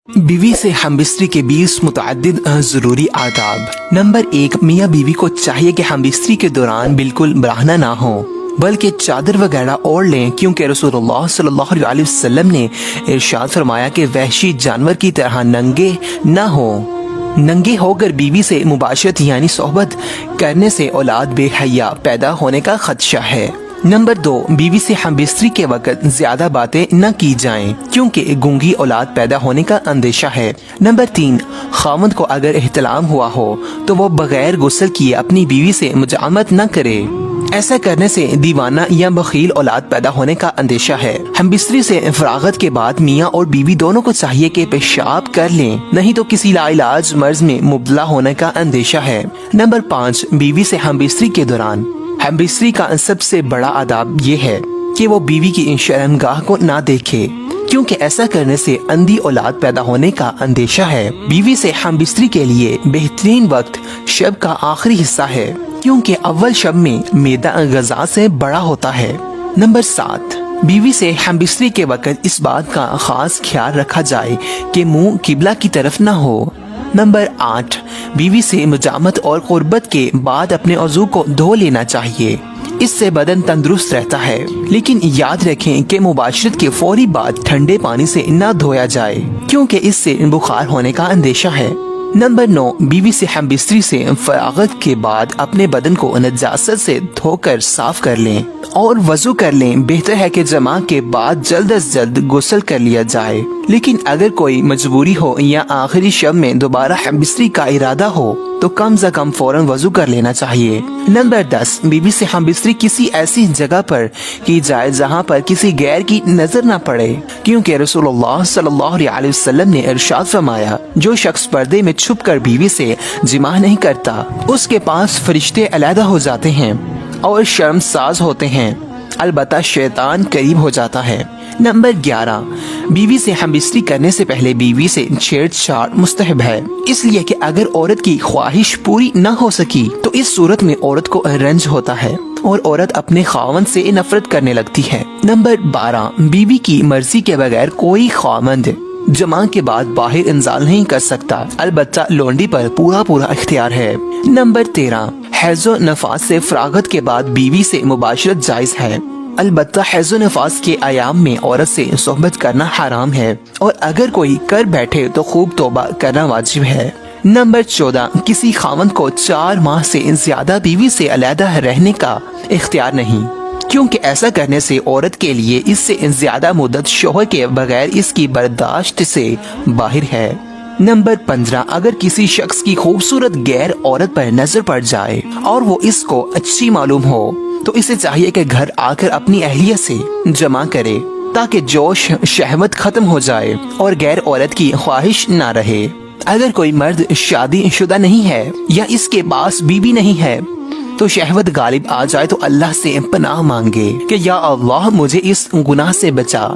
बीवी से हमबिस्तरी के 20 मुतअद्दिद ज़रूरी आदाब। नंबर 1, मियाँ बीवी को चाहिए कि हमबिस्तरी के दौरान बिल्कुल बराहना ना हो, बल्कि चादर वगैरह ओढ़ लें, क्योंकि रसूलुल्लाह सल्लल्लाहु अलैहि वसल्लम ने इरशाद फरमाया कि वहशी जानवर की तरह नंगे ना हो। नंगे होकर बीवी से मुबाशरत यानी सोहबत करने से औलाद बेहया पैदा होने का खदशा है। नंबर 2, बीवी से हमबिस्तरी के वक्त ज्यादा बातें न की जाएं, क्योंकि गूंगी औलाद पैदा होने का अंदेशा है। नंबर 3, खावंद को अगर एहतलाम हुआ हो तो वो बगैर गुस्ल किए अपनी बीवी से मुजामत न करे। ऐसा करने से दीवाना या बखील औलाद पैदा होने का अंदेशा है। हमबिस्तरी से फरागत के बाद मियाँ और बीवी दोनों को चाहिए कि पेशाब कर लें, नहीं तो किसी लाइलाज मर्ज में मुबतला होने का अंदेशा है। नंबर 5, बीवी से हमबिस्तरी के दौरान हमबिस्तरी का सबसे बड़ा आदाब ये है कि वो बीवी की शर्मगाह को ना देखे, क्योंकि ऐसा करने से अंधी औलाद पैदा होने का अंदेशा है। बीवी से हमबिस्तरी के लिए बेहतरीन वक्त शब का आखिरी हिस्सा है, क्योंकि अव्वल शब में मैदा ग़ज़ा से बड़ा होता है। नंबर 7, बीवी से हमबिस्तरी के वक्त इस बात का खास ख्याल रखा जाए कि मुंह किबला की तरफ न हो। नंबर 8, बीवी से मुजामत और कुर्बत के बाद अपने औज़ू को धो लेना चाहिए, इससे बदन तंदुरुस्त रहता है। लेकिन याद रखें कि मुबाशरत के फौरी बाद ठंडे पानी से न धोया जाए, क्योंकि इससे बुखार होने का अंदेशा है। नंबर 9, बीवी से हमबिस्तरी से फरागत के बाद अपने बदन को नजासत से धोकर साफ कर लें और वजू कर लें। बेहतर है कि जमा के बाद जल्द अज जल्द गुस्ल कर लिया जाए, लेकिन अगर कोई मजबूरी हो या आखिरी शब में दोबारा हमबिस्तरी का इरादा हो तो कम से कम फौरन वजू कर लेना चाहिए। नंबर 10, बीवी से हमबिस्तरी किसी ऐसी जगह पर की जाए जहाँ पर किसी गैर की नजर न पड़े, क्योंकि रसूलुल्लाह सल्लल्लाहु अलैहि वसल्लम ने इरशाद फरमाया, जो शख्स पर्दे में छुप कर बीवी से जिमा नहीं करता उसके पास फरिश्ते अलहदा हो जाते हैं और शर्मसाज होते हैं, अलबत्ता शैतान करीब हो जाता है। नंबर 11, बीवी से हमबिस्तरी करने से पहले बीवी से छेड़छाड़ मुस्तहब है, इसलिए कि अगर औरत की ख्वाहिश पूरी न हो सकी तो इस सूरत में औरत को रंज होता है और औरत अपने खावंद से नफरत करने लगती है। नंबर 12, बीवी की मर्जी के बगैर कोई खावंद जमा के बाद बाहर इंजाल नहीं कर सकता, अलबत्ता लोंडी पर पूरा इख्तियार है। नंबर 13, हैज़ो नफास से फरागत के बाद बीवी से मुबाशरत जायज है, अलबत्ता हैज़ो नफास के अयाम में औरत से सोहबत करना हराम है, और अगर कोई कर बैठे तो खूब तौबा करना वाजिब है। नंबर 14, किसी खावंद को 4 माह से ज्यादा बीवी से अलहदा रहने का इख्तियार नहीं, क्योंकि ऐसा करने से औरत के लिए इससे ज्यादा मुद्दत शौहर के बगैर इसकी बर्दाश्त से बाहर है। नंबर 15, अगर किसी शख्स की खूबसूरत गैर औरत पर नजर पड़ जाए और वो इसको अच्छी मालूम हो तो इसे चाहिए कि घर आकर अपनी अहलिया से जमा करे, ताकि जोश शहवत खत्म हो जाए और गैर औरत की ख्वाहिश ना रहे। अगर कोई मर्द शादी शुदा नहीं है या इसके पास बीवी नहीं है तो शहवत गालिब आ जाए तो अल्लाह से पनाह मांगे कि या अल्लाह मुझे इस गुनाह से बचा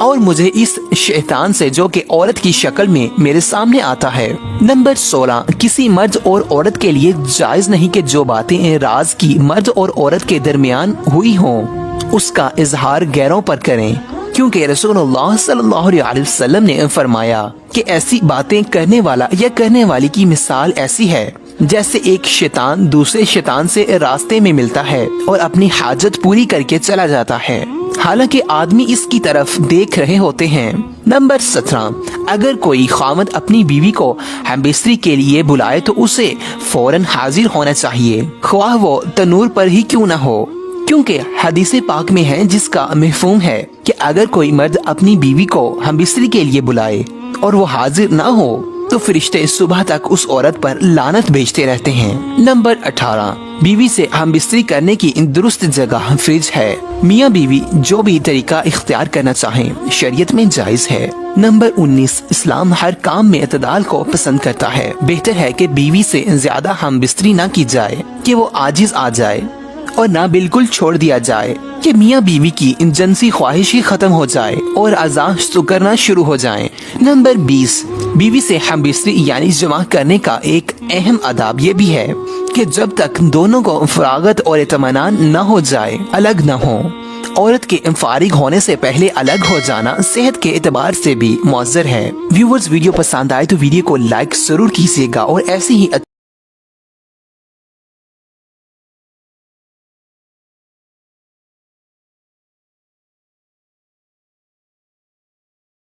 और मुझे इस शैतान से जो कि औरत की शक्ल में मेरे सामने आता है। नंबर 16, किसी मर्द और औरत के लिए जायज नहीं कि जो बातें राज की मर्द और औरत के दरमियान हुई हों उसका इजहार गैरों पर करें, क्योंकि रसूलुल्लाह सल्लल्लाहु अलैहि वसल्लम ने फरमाया कि ऐसी बातें करने वाला या करने वाली की मिसाल ऐसी है जैसे एक शैतान दूसरे शैतान से रास्ते में मिलता है और अपनी हाजत पूरी करके चला जाता है, हालांकि आदमी इसकी तरफ देख रहे होते हैं। नंबर 17, अगर कोई खावंद अपनी बीवी को हमबिस्तरी के लिए बुलाए तो उसे फौरन हाजिर होना चाहिए, ख्वाह वो तनूर पर ही क्यों न हो, क्योंकि हदीसे पाक में है जिसका मफ़हूम है कि अगर कोई मर्द अपनी बीवी को हमबिस्तरी के लिए बुलाए और वो हाजिर ना हो तो फरिश्ते सुबह तक उस औरत पर लानत भेजते रहते हैं। नंबर 18, बीवी से हमबिस्तरी करने की दुरुस्त जगह फ्रिज है। मियाँ बीवी जो भी तरीका इख्तियार करना चाहें शरीयत में जायज है। नंबर 19, इस्लाम हर काम में इतदाल को पसंद करता है। बेहतर है कि बीवी से ज्यादा हमबिस्तरी न की जाए कि वो आजिज आ जाए और ना बिल्कुल छोड़ दिया जाए कि मियाँ बीवी की जिनसी ख्वाहिश ही खत्म हो जाए और आज़ाद करना शुरू हो जाए। नंबर 20, बीवी से हमबिस्तरी यानी जमा करने का एक अहम आदाब ये भी है कि जब तक दोनों को फरागत और इत्मीनान न हो जाए अलग न हो عورت کے فارغ ہونے سے پہلے الگ ہو جانا صحت کے اعتبار سے بھی مؤثر ہے۔ ویورز، ویڈیو پسند آئے تو ویڈیو کو لائک ضرور کیجیے گا اور ایسی ہی